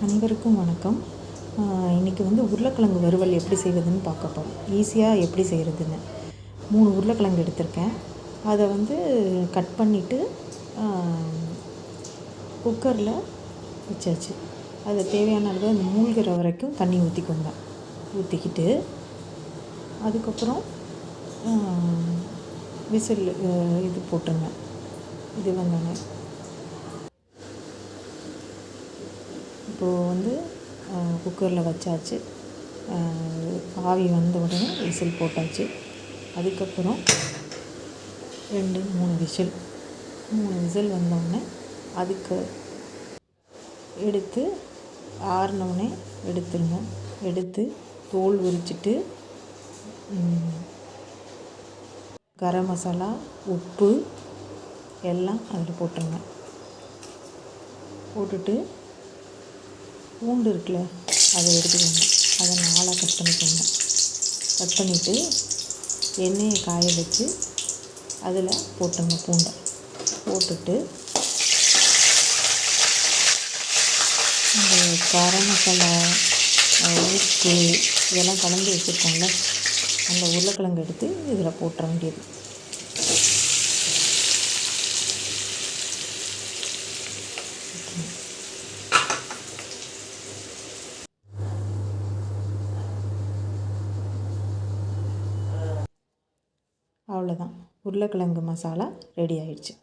அனைவருக்கும் வணக்கம். இன்றைக்கி உருளைக்கிழங்கு வறுவல் எப்படி செய்வதுன்னு பார்க்க போகிறோம். ஈஸியாக எப்படி செய்கிறதுன்னு 3 உருளைக்கிழங்கு எடுத்திருக்கேன். அதை கட் பண்ணிவிட்டு குக்கரில் வச்சாச்சு. அது தேவையான அளவு அந்த மூழ்கிற வரைக்கும் தண்ணி ஊற்றிக்கிட்டு அதுக்கப்புறம் விசில் இது போட்டுருங்க. இது வந்தோடனே இப்போது குக்கரில் வச்சாச்சு. ஆவி வந்த உடனே விசில் போட்டாச்சு. அதுக்கப்புறம் 2-3 விசில் வந்தோடனே அதுக்கு எடுத்து ஆறினோடனே எடுத்துருங்க. எடுத்து தோல் உரிச்சிட்டு கரம் மசாலா, உப்பு எல்லாம் அதில் போட்டுருங்க. போட்டுட்டு பூண்டு இருக்குல்ல, அதை எடுத்துக்கோங்க. அதை 4 கட் பண்ணிக்கோங்க. கட் பண்ணிவிட்டு எண்ணெயை காய வச்சு அதில் போட்டுருங்க. பூண்டை போட்டுட்டு இந்த கரம் மசாலா, உப்பு இதெல்லாம் கலந்து வச்சுருக்கோம்ல, அந்த உருளைக்கிழங்கு எடுத்து இதில் போட்டுற வேண்டியது. அவ்வளோதான், உருளைக்கிழங்கு மசாலா ரெடி ஆயிடுச்சு.